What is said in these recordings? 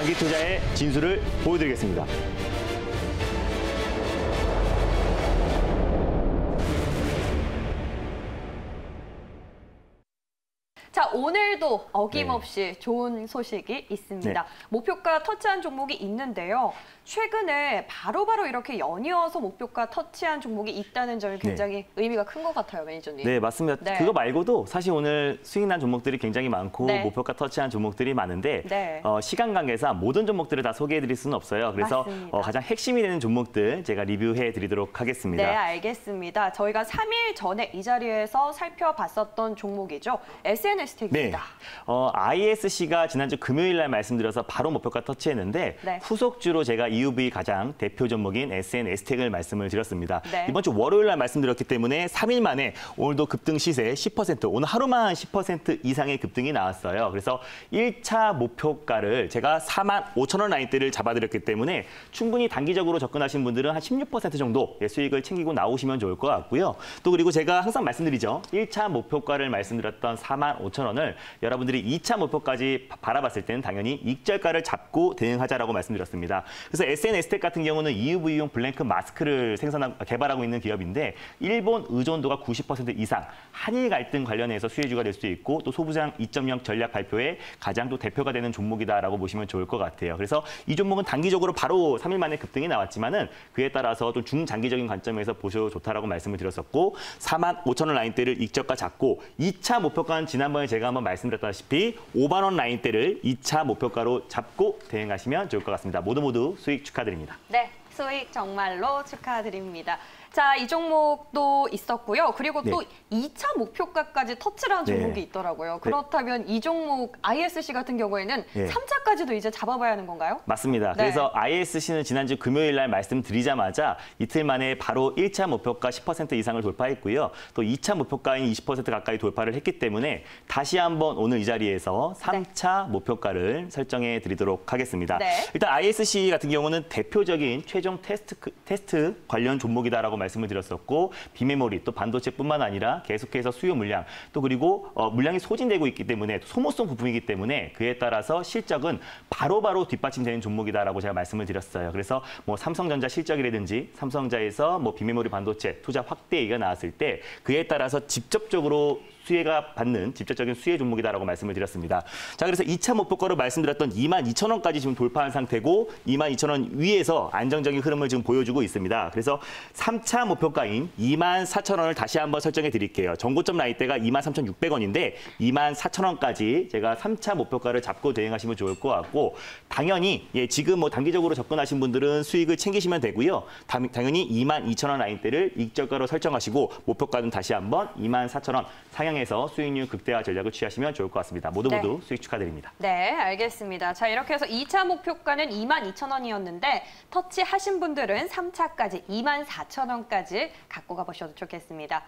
장기 투자의 진수를 보여드리겠습니다. 자, 오늘도 어김없이 좋은 소식이 있습니다. 네. 목표가 터치한 종목이 있는데요. 최근에 바로바로 이렇게 연이어서 목표가 터치한 종목이 있다는 점이 굉장히 의미가 큰 것 같아요, 매니저님. 네, 맞습니다. 네. 그거 말고도 사실 오늘 수익 난 종목들이 굉장히 많고 목표가 터치한 종목들이 많은데 시간 관계상 모든 종목들을 다 소개해드릴 수는 없어요. 그래서 가장 핵심이 되는 종목들 제가 리뷰해드리도록 하겠습니다. 네, 알겠습니다. 저희가 3일 전에 이 자리에서 살펴봤었던 종목이죠. SNS텍입니다. 네. ISC가 지난주 금요일 날 말씀드려서 바로 목표가 터치했는데 후속주로 제가 EUV 가장 대표 종목인 SNS텍을 말씀을 드렸습니다. 이번 주 월요일 날 말씀드렸기 때문에 3일 만에 오늘도 급등 시세 10%, 오늘 하루만 10% 이상의 급등이 나왔어요. 그래서 1차 목표가를 제가 45,000원 라인대를 잡아드렸기 때문에 충분히 단기적으로 접근하신 분들은 한 16% 정도 수익을 챙기고 나오시면 좋을 것 같고요. 또 그리고 제가 항상 말씀드리죠. 1차 목표가를 말씀드렸던 45,000원을 여러분들이 2차 목표까지 바라봤을 때는 당연히 익절가를 잡고 대응하자라고 말씀드렸습니다. 그래서 SNS텍 같은 경우는 EUV용 블랭크 마스크를 개발하고 있는 기업인데 일본 의존도가 90% 이상, 한일 갈등 관련해서 수혜주가 될 수 있고 또 소부장 2.0 전략 발표에 가장 또 대표가 되는 종목이다라고 보시면 좋을 것 같아요. 그래서 이 종목은 단기적으로 바로 3일 만에 급등이 나왔지만은 그에 따라서 좀 중장기적인 관점에서 보셔도 좋다라고 말씀을 드렸었고 45,000원 라인대를 익절가 잡고 2차 목표가는 지난번에 제가 한번 말씀드렸다시피 5만 원 라인대를 2차 목표가로 잡고 대응하시면 좋을 것 같습니다. 모두 수익 축하드립니다. 네, 수익 정말로 축하드립니다. 자, 이 종목도 있었고요. 그리고 또 2차 목표가까지 터치를 한 종목이 있더라고요. 그렇다면 이 종목 ISC 같은 경우에는 3차까지도 이제 잡아봐야 하는 건가요? 맞습니다. 그래서 ISC는 지난주 금요일 날 말씀드리자마자 이틀 만에 바로 1차 목표가 10% 이상을 돌파했고요. 또 2차 목표가인 20% 가까이 돌파를 했기 때문에 다시 한번 오늘 이 자리에서 3차 목표가를 설정해 드리도록 하겠습니다. 일단 ISC 같은 경우는 대표적인 최종 테스트 관련 종목이다라고 말씀을 드렸었고 비메모리 또 반도체뿐만 아니라 계속해서 수요 물량 또 그리고 물량이 소진되고 있기 때문에 소모성 부품이기 때문에 그에 따라서 실적은 바로바로 뒷받침되는 종목이다라고 제가 말씀을 드렸어요. 그래서 뭐 삼성전자 실적이라든지 삼성전자에서 뭐 비메모리 반도체 투자 확대 얘기가 나왔을 때 그에 따라서 직접적으로 수혜가 받는 직접적인 수혜 종목이다라고 말씀을 드렸습니다. 자, 그래서 2차 목표가로 말씀드렸던 22,000원까지 지금 돌파한 상태고 22,000원 위에서 안정적인 흐름을 지금 보여주고 있습니다. 그래서 3차 목표가인 24,000원을 다시 한번 설정해 드릴게요. 전고점 라인대가 23,600원인데 24,000원까지 제가 3차 목표가를 잡고 대응하시면 좋을 것 같고 당연히 지금 뭐 단기적으로 접근하신 분들은 수익을 챙기시면 되고요. 당연히 22,000원 라인대를 익절가로 설정하시고 목표가는 다시 한번 24,000원 상향해서 수익률 극대화 전략을 취하시면 좋을 것 같습니다. 모두 수익 축하드립니다. 네, 알겠습니다. 자, 이렇게 해서 2차 목표가는 22,000원이었는데 터치하신 분들은 3차까지 24,000원까지 갖고 가보셔도 좋겠습니다.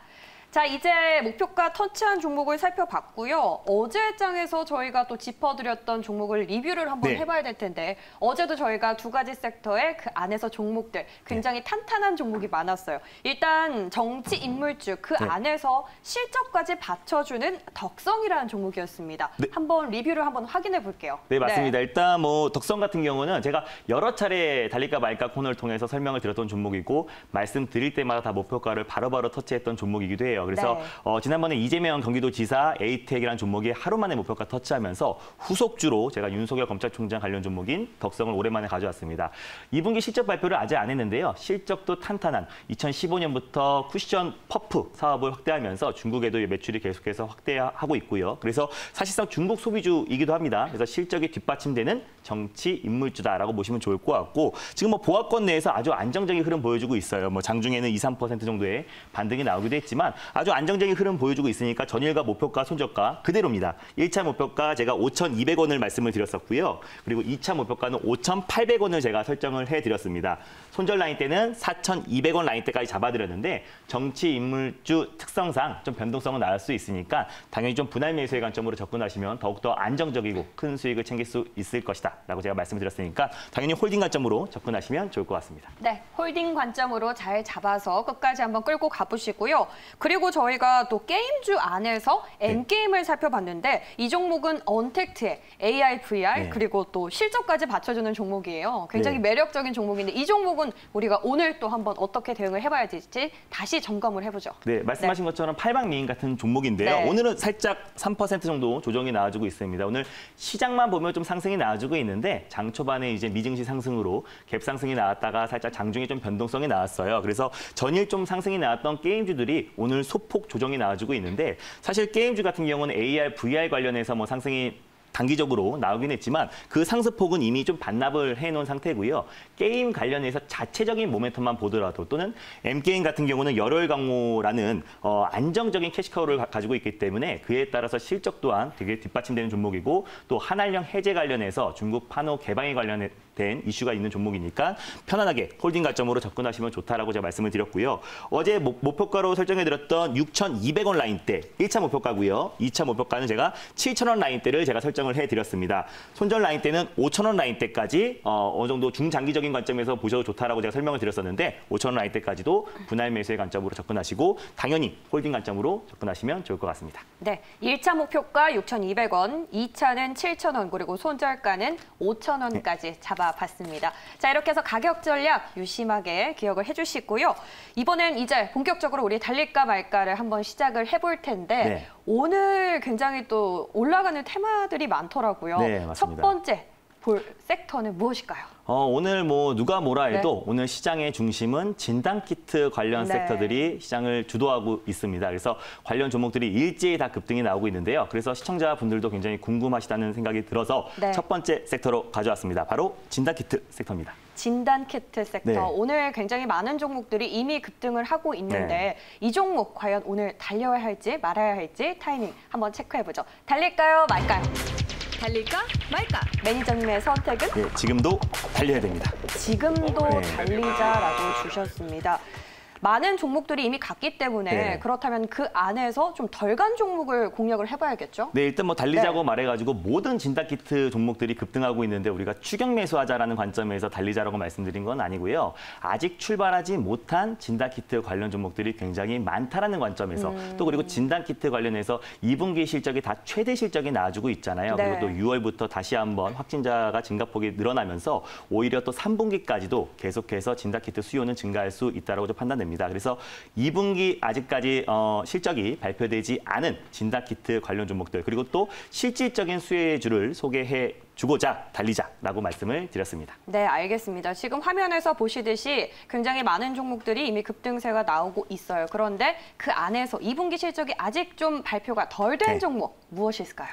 자, 이제 목표가 터치한 종목을 살펴봤고요. 어제 장에서 저희가 또 짚어드렸던 종목을 리뷰를 한번 해봐야 될 텐데 어제도 저희가 두 가지 섹터의 그 안에서 종목들 굉장히 탄탄한 종목이 많았어요. 일단 정치 인물주 그 안에서 실적까지 받쳐주는 덕성이라는 종목이었습니다. 한번 리뷰를 한번 확인해 볼게요. 네, 맞습니다. 일단 뭐 덕성 같은 경우는 제가 여러 차례 달릴까 말까 코너를 통해서 설명을 드렸던 종목이고 말씀드릴 때마다 다 목표가를 바로바로 터치했던 종목이기도 해요. 그래서 지난번에 이재명 경기도지사 에이텍이라는 종목이 하루 만에 목표가 터치하면서 후속주로 제가 윤석열 검찰총장 관련 종목인 덕성을 오랜만에 가져왔습니다. 2분기 실적 발표를 아직 안 했는데요. 실적도 탄탄한 2015년부터 쿠션 퍼프 사업을 확대하면서 중국에도 매출이 계속해서 확대하고 있고요. 그래서 사실상 중국 소비주이기도 합니다. 그래서 실적이 뒷받침되는 정치 인물주다라고 보시면 좋을 것 같고 지금 뭐 보합권 내에서 아주 안정적인 흐름 보여주고 있어요. 뭐 장중에는 2~3% 정도의 반등이 나오기도 했지만 아주 안정적인 흐름 보여주고 있으니까 전일과 목표가 손절가 그대로입니다. 1차 목표가 제가 5,200원을 말씀을 드렸었고요. 그리고 2차 목표가는 5,800원을 제가 설정을 해드렸습니다. 손절 라인 때는 4,200원 라인 때까지 잡아드렸는데 정치 인물주 특성상 좀 변동성은 나올 수 있으니까 당연히 좀 분할 매수의 관점으로 접근하시면 더욱더 안정적이고 큰 수익을 챙길 수 있을 것이다 라고 제가 말씀을 드렸으니까 당연히 홀딩 관점으로 접근하시면 좋을 것 같습니다. 네, 홀딩 관점으로 잘 잡아서 끝까지 한번 끌고 가보시고요. 그리고 그리고 저희가 또 게임주 안에서 N게임을 살펴봤는데 이 종목은 언택트의 AR, VR 그리고 또 실적까지 받쳐주는 종목이에요. 굉장히 매력적인 종목인데 이 종목은 우리가 오늘 또 한번 어떻게 대응을 해봐야 될지 다시 점검을 해보죠. 네, 말씀하신 것처럼 팔방미인 같은 종목인데요. 오늘은 살짝 3% 정도 조정이 나와주고 있습니다. 오늘 시장만 보면 좀 상승이 나와주고 있는데 장 초반에 이제 미증시 상승으로 갭 상승이 나왔다가 살짝 장중에 좀 변동성이 나왔어요. 그래서 전일 좀 상승이 나왔던 게임주들이 오늘 소폭 조정이 나와주고 있는데 사실 게임주 같은 경우는 AR, VR 관련해서 뭐 상승이 단기적으로 나오긴 했지만 그 상승폭은 이미 좀 반납을 해놓은 상태고요. 게임 관련해서 자체적인 모멘텀만 보더라도 또는 M게임 같은 경우는 열혈 강호라는 안정적인 캐시카우를 가지고 있기 때문에 그에 따라서 실적 또한 되게 뒷받침되는 종목이고 또 한알령 해제 관련해서 중국 판호 개방에 관련된 이슈가 있는 종목이니까 편안하게 홀딩 가점으로 접근하시면 좋다라고 제가 말씀을 드렸고요. 어제 목표가로 설정해드렸던 6,200원 라인대 1차 목표가고요. 2차 목표가는 제가 7,000원 라인대를 제가 설정을 해드렸습니다. 손절 라인대는 5,000원 라인대까지 어느 정도 중장기적인 관점에서 보셔도 좋다라고 제가 설명을 드렸었는데 5,000원 라인대까지도 분할 매수의 관점으로 접근하시고 당연히 홀딩 관점으로 접근하시면 좋을 것 같습니다. 네, 1차 목표가 6,200원, 2차는 7,000원, 그리고 손절가는 5,000원까지 잡아봤습니다. 자, 이렇게 해서 가격 전략 유심하게 기억을 해주시고요. 이번엔 이제 본격적으로 우리 달릴까 말까를 한번 시작을 해볼 텐데 오늘 굉장히 또 올라가는 테마들이 많더라고요. 네, 맞습니다. 첫 번째 볼 섹터는 무엇일까요? 오늘 뭐 누가 뭐라 해도 오늘 시장의 중심은 진단키트 관련 섹터들이 시장을 주도하고 있습니다. 그래서 관련 종목들이 일제히 다 급등이 나오고 있는데요. 그래서 시청자분들도 굉장히 궁금하시다는 생각이 들어서 첫 번째 섹터로 가져왔습니다. 바로 진단키트 섹터입니다. 진단키트 섹터. 오늘 굉장히 많은 종목들이 이미 급등을 하고 있는데 이 종목 과연 오늘 달려야 할지 말아야 할지 타이밍 한번 체크해보죠. 달릴까요? 말까요? 달릴까 말까? 매니저님의 선택은? 네, 지금도 달려야 됩니다. 지금도 달리자라고 주셨습니다. 많은 종목들이 이미 갔기 때문에 그렇다면 그 안에서 좀 덜 간 종목을 공략을 해봐야겠죠? 네, 일단 뭐 달리자고 말해가지고 모든 진단키트 종목들이 급등하고 있는데 우리가 추격 매수하자라는 관점에서 달리자라고 말씀드린 건 아니고요. 아직 출발하지 못한 진단키트 관련 종목들이 굉장히 많다라는 관점에서 또 그리고 진단키트 관련해서 2분기 실적이 다 최대 실적이 나와주고 있잖아요. 그리고 또 6월부터 다시 한번 확진자가 증가폭이 늘어나면서 오히려 또 3분기까지도 계속해서 진단키트 수요는 증가할 수 있다고 판단됩니다. 그래서 2분기 아직까지 실적이 발표되지 않은 진단키트 관련 종목들 그리고 또 실질적인 수혜주를 소개해 주고자 달리자라고 말씀을 드렸습니다. 네, 알겠습니다. 지금 화면에서 보시듯이 굉장히 많은 종목들이 이미 급등세가 나오고 있어요. 그런데 그 안에서 2분기 실적이 아직 좀 발표가 덜 된 종목 무엇일까요?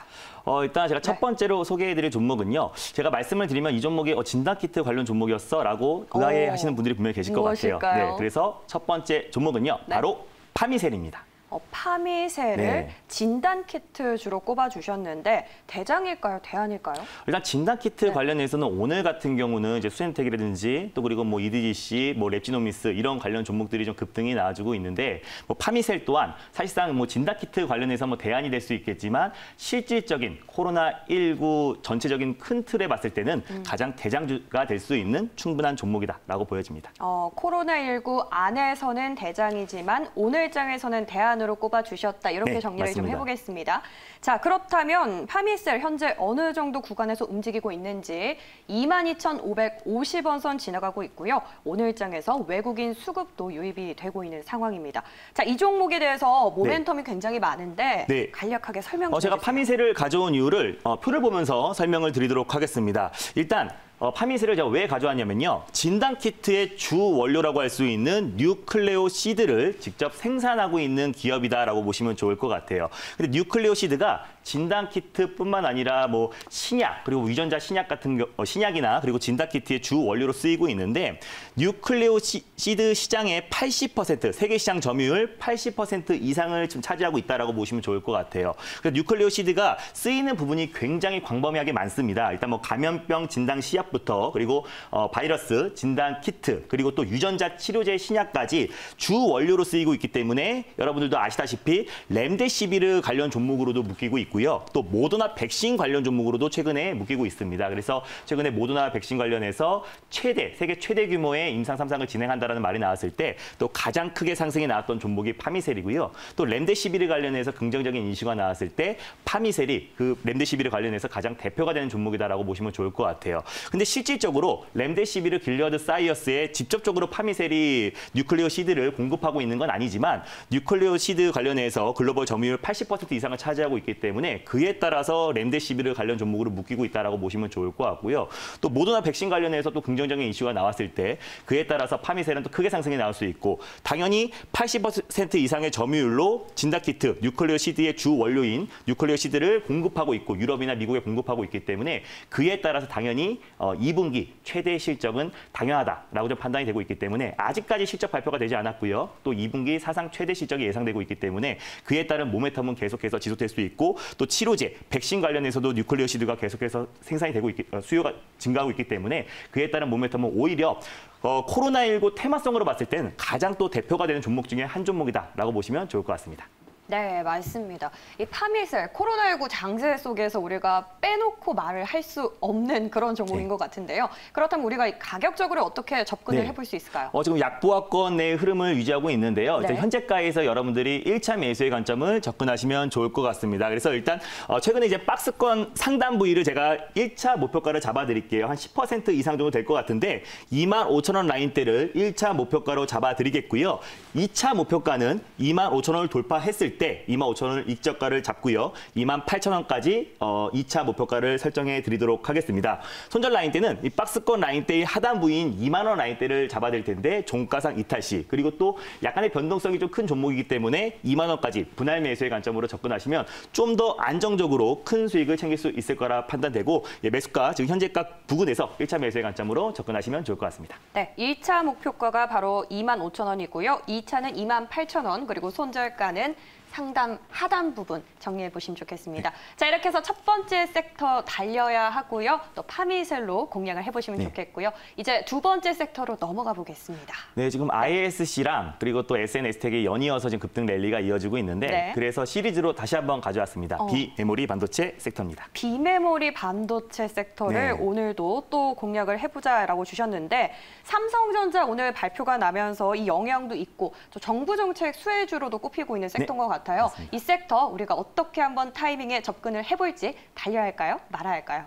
일단 제가 첫 번째로 소개해드릴 종목은요. 제가 말씀을 드리면 이 종목이 진단키트 관련 종목이었어라고 의아해하시는 분들이 분명히 계실 것 같아요. 네, 그래서 첫 번째 종목은요. 바로 파미셀입니다. 파미셀을 진단키트 주로 꼽아주셨는데 대장일까요? 대안일까요? 일단 진단키트 관련해서는 오늘 같은 경우는 이제 수엔텍이라든지 또 그리고 뭐 EDGC, 뭐 랩지노미스 이런 관련 종목들이 좀 급등이 나와주고 있는데 뭐 파미셀 또한 사실상 뭐 진단키트 관련해서 뭐 대안이 될 수 있겠지만 실질적인 코로나19 전체적인 큰 틀에 봤을 때는 가장 대장주가 될 수 있는 충분한 종목이다라고 보여집니다. 코로나19 안에서는 대장이지만 오늘장에서는 대안으로 꼽아주셨다. 이렇게 정리를 좀 해보겠습니다. 자, 그렇다면 파미셀 현재 어느 정도 구간에서 움직이고 있는지 22,550원 선 지나가고 있고요. 오늘장에서 외국인 수급도 유입이 되고 있는 상황입니다. 자, 이 종목에 대해서 모멘텀이 굉장히 많은데 간략하게 설명 좀 제가 해주세요. 파미셀을 가져온 이유를 표를 보면서 설명을 드리도록 하겠습니다. 일단 파미셀을 제가 왜 가져왔냐면요. 진단키트의 주 원료라고 할 수 있는 뉴클레오시드를 직접 생산하고 있는 기업이다라고 보시면 좋을 것 같아요. 근데 뉴클레오시드가 진단키트뿐만 아니라 뭐 신약 그리고 유전자 신약 같은 신약이나 그리고 진단키트의 주 원료로 쓰이고 있는데 뉴클레오시드 시장의 80% 세계 시장 점유율 80% 이상을 지금 차지하고 있다라고 보시면 좋을 것 같아요. 그래서 뉴클레오시드가 쓰이는 부분이 굉장히 광범위하게 많습니다. 일단 뭐 감염병 진단 시약부터 그리고 바이러스 진단 키트 그리고 또 유전자 치료제 신약까지 주 원료로 쓰이고 있기 때문에 여러분들도 아시다시피 렘데시비르 관련 종목으로도 묶이고 있고. 있고요. 또 모더나 백신 관련 종목으로도 최근에 묶이고 있습니다. 그래서 최근에 모더나 백신 관련해서 세계 최대 규모의 임상 3상을 진행한다라는 말이 나왔을 때 또 가장 크게 상승이 나왔던 종목이 파미셀이고요. 또 렘데시비르 관련해서 긍정적인 이슈가 나왔을 때 파미셀이 그 렘데시비르 관련해서 가장 대표가 되는 종목이다라고 보시면 좋을 것 같아요. 근데 실질적으로 렘데시비르 길리어드 사이언스에 직접적으로 파미셀이 뉴클리오 시드를 공급하고 있는 건 아니지만 뉴클리오 시드 관련해서 글로벌 점유율 80% 이상을 차지하고 있기 때문에 그에 따라서 렘데시비르 관련 종목으로 묶이고 있다라고 보시면 좋을 것 같고요. 또 모더나 백신 관련해서 또 긍정적인 이슈가 나왔을 때 그에 따라서 파미셀은 또 크게 상승이 나올 수 있고 당연히 80% 이상의 점유율로 진단키트, 뉴클리오 시드의 주 원료인 뉴클리오 시드를 공급하고 있고 유럽이나 미국에 공급하고 있기 때문에 그에 따라서 당연히 2분기 최대 실적은 당연하다라고 좀 판단이 되고 있기 때문에 아직까지 실적 발표가 되지 않았고요. 또 2분기 사상 최대 실적이 예상되고 있기 때문에 그에 따른 모멘텀은 계속해서 지속될 수 있고 또 치료제, 백신 관련해서도 뉴클리오 시드가 계속해서 생산이 되고 수요가 증가하고 있기 때문에 그에 따른 모멘텀은 오히려 코로나19 테마성으로 봤을 때는 가장 또 대표가 되는 종목 중에 한 종목이다라고 보시면 좋을 것 같습니다. 네, 맞습니다. 이 파미셀, 코로나19 장세 속에서 우리가 빼놓고 말을 할 수 없는 그런 종목인 것 같은데요. 그렇다면 우리가 가격적으로 어떻게 접근을 해볼 수 있을까요? 지금 약보합권 내 흐름을 유지하고 있는데요. 일단 현재가에서 여러분들이 1차 매수의 관점을 접근하시면 좋을 것 같습니다. 그래서 일단 최근에 이제 박스권 상단 부위를 제가 1차 목표가를 잡아드릴게요. 한 10% 이상 정도 될 것 같은데 25,000원 라인대를 1차 목표가로 잡아드리겠고요. 2차 목표가는 25,000원을 돌파했을 때 25,000원을 익저가를 잡고요. 28,000원까지 2차 목표가를 설정해 드리도록 하겠습니다. 손절 라인대는 이 박스권 라인대의 하단 부위인 2만 원 라인대를 잡아드릴 텐데 종가상 이탈 시 그리고 또 약간의 변동성이 좀 큰 종목이기 때문에 2만 원까지 분할 매수의 관점으로 접근하시면 좀 더 안정적으로 큰 수익을 챙길 수 있을 거라 판단되고 매수가 지금 현재가 부근에서 1차 매수의 관점으로 접근하시면 좋을 것 같습니다. 네, 1차 목표가가 바로 25,000원이고요. 2차는 28,000원 그리고 손절가는 상단 하단 부분 정리해 보시면 좋겠습니다. 자, 이렇게 해서 첫 번째 섹터 달려야 하고요. 또 파미셀로 공략을 해보시면 좋겠고요. 이제 두 번째 섹터로 넘어가 보겠습니다. 네, 지금 ISC랑 그리고 또 SNS텍이 연이어서 지금 급등 랠리가 이어지고 있는데 그래서 시리즈로 다시 한번 가져왔습니다. 비메모리 반도체 섹터입니다. 비메모리 반도체 섹터를 오늘도 또 공략을 해보자라고 주셨는데 삼성전자 오늘 발표가 나면서 이 영향도 있고 또 정부 정책 수혜주로도 꼽히고 있는 섹터인 것 같아요. 맞습니다. 이 섹터 우리가 어떻게 한번 타이밍에 접근을 해볼지 달려야 할까요? 말아야 할까요?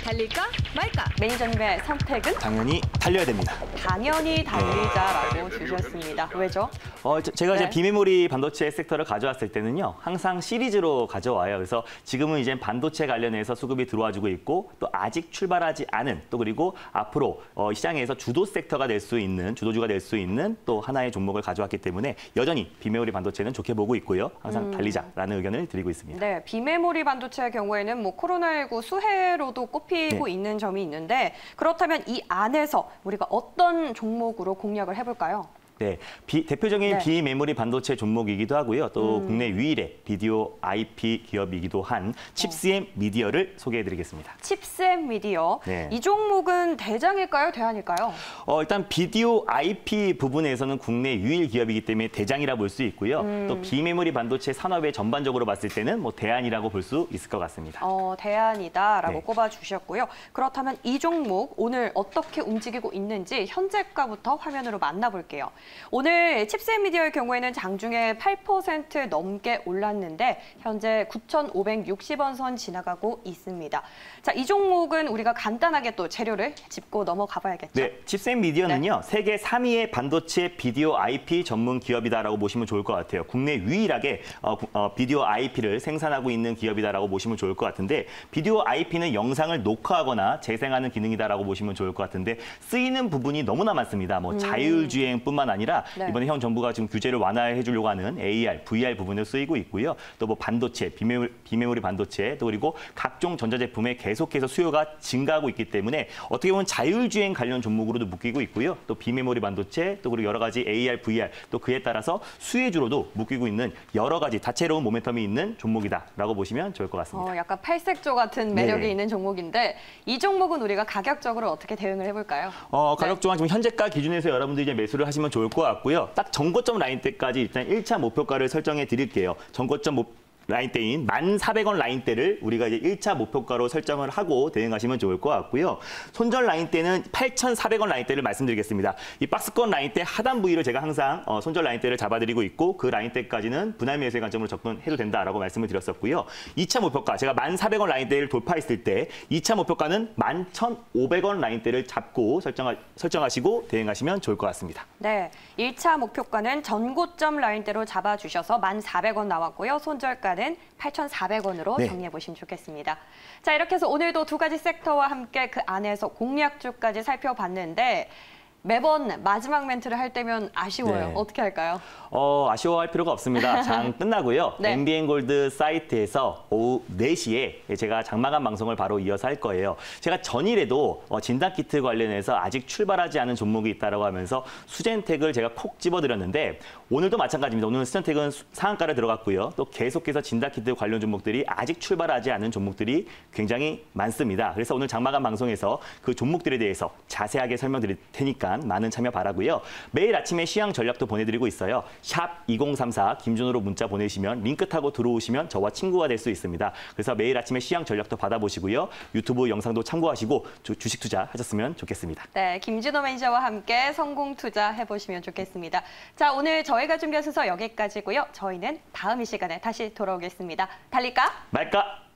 달릴까 말까? 매니저님의 선택은? 당연히 달려야 됩니다. 당연히 달리자라고 주셨습니다. 왜죠? 제가 이제 비메모리 반도체 섹터를 가져왔을 때는요. 항상 시리즈로 가져와요. 그래서 지금은 이제 반도체 관련해서 수급이 들어와주고 있고 또 아직 출발하지 않은 또 그리고 앞으로 시장에서 주도 섹터가 될 수 있는 주도주가 될 수 있는 또 하나의 종목을 가져왔기 때문에 여전히 비메모리 반도체는 좋게 보고 있고요. 항상 달리자라는 의견을 드리고 있습니다. 네, 비메모리 반도체의 경우에는 뭐 코로나19 수혜로도 꼽히고 있는 점이 있는데 그렇다면 이 안에서 우리가 어떤 종목으로 공략을 해볼까요? 네, 대표적인 비메모리 반도체 종목이기도 하고요. 또 국내 유일의 비디오 IP 기업이기도 한 칩스앤 미디어를 소개해드리겠습니다. 칩스앤 미디어. 이 종목은 대장일까요? 대안일까요? 일단 비디오 IP 부분에서는 국내 유일 기업이기 때문에 대장이라 볼 수 있고요. 또 비메모리 반도체 산업의 전반적으로 봤을 때는 뭐 대안이라고 볼 수 있을 것 같습니다. 대안이다라고 꼽아주셨고요. 그렇다면 이 종목 오늘 어떻게 움직이고 있는지 현재가부터 화면으로 만나볼게요. 오늘 칩스앤미디어의 경우에는 장중에 8% 넘게 올랐는데 현재 9,560원 선 지나가고 있습니다. 자, 이 종목은 우리가 간단하게 또 재료를 짚고 넘어가 봐야겠죠. 네, 칩스앤미디어는요. 세계 3위의 반도체 비디오 IP 전문 기업이다라고 보시면 좋을 것 같아요. 국내 유일하게 비디오 IP를 생산하고 있는 기업이다라고 보시면 좋을 것 같은데 비디오 IP는 영상을 녹화하거나 재생하는 기능이다라고 보시면 좋을 것 같은데 쓰이는 부분이 너무나 많습니다. 뭐 자율주행뿐만 아니라 이번에 현 정부가 지금 규제를 완화해 주려고 하는 AR, VR 부분을 쓰이고 있고요. 또 뭐 반도체, 비메모리 반도체, 또 그리고 각종 전자제품에 계속해서 수요가 증가하고 있기 때문에 어떻게 보면 자율주행 관련 종목으로도 묶이고 있고요. 또 비메모리 반도체, 또 그리고 여러 가지 AR, VR, 또 그에 따라서 수혜주로도 묶이고 있는 여러 가지 다채로운 모멘텀이 있는 종목이다라고 보시면 좋을 것 같습니다. 약간 팔색조 같은 매력이 있는 종목인데 이 종목은 우리가 가격적으로 어떻게 대응을 해볼까요? 가격 조항 지금 현재가 기준에서 여러분들이 이제 매수를 하시면 좋을 것 같고요. 딱 전고점 라인 때까지 일단 1차 목표가를 설정해 드릴게요. 전고점 라인대인 1,400원 라인대를 우리가 이제 1차 목표가로 설정을 하고 대응하시면 좋을 것 같고요. 손절 라인대는 8,400원 라인대를 말씀드리겠습니다. 이 박스권 라인대 하단 부위를 제가 항상 손절 라인대를 잡아드리고 있고 그 라인대까지는 분할 매수의 관점으로 접근해도 된다라고 말씀을 드렸었고요. 2차 목표가 제가 1,400원 라인대를 돌파했을 때 2차 목표가는 11,500원 라인대를 잡고 설정하시고 대응하시면 좋을 것 같습니다. 네, 1차 목표가는 전고점 라인대로 잡아주셔서 1,400원 나왔고요. 손절가는 8,400원으로 네. 정리해 보시면 좋겠습니다. 자, 이렇게 해서 오늘도 두 가지 섹터와 함께 그 안에서 공략주까지 살펴봤는데 매번 마지막 멘트를 할 때면 아쉬워요. 네. 어떻게 할까요? 아쉬워할 필요가 없습니다. 장 끝나고요. 네. MBN골드 사이트에서 오후 4시에 제가 장마감 방송을 바로 이어서 할 거예요. 제가 전일에도 진단키트 관련해서 아직 출발하지 않은 종목이 있다고 하면서 수젠텍을 제가 콕 집어드렸는데 오늘도 마찬가지입니다. 오늘 수젠텍은 상한가를 들어갔고요. 또 계속해서 진단키트 관련 종목들이 아직 출발하지 않은 종목들이 굉장히 많습니다. 그래서 오늘 장마감 방송에서 그 종목들에 대해서 자세하게 설명드릴 테니까 많은 참여 바라고요. 매일 아침에 시황 전략도 보내드리고 있어요. 샵 2034 김준호로 문자 보내시면 링크 타고 들어오시면 저와 친구가 될 수 있습니다. 그래서 매일 아침에 시황 전략도 받아보시고요. 유튜브 영상도 참고하시고 주식 투자 하셨으면 좋겠습니다. 네, 김준호 매니저와 함께 성공 투자 해보시면 좋겠습니다. 자, 오늘 저희가 준비한 순서 여기까지고요. 저희는 다음 이 시간에 다시 돌아오겠습니다. 달릴까? 말까?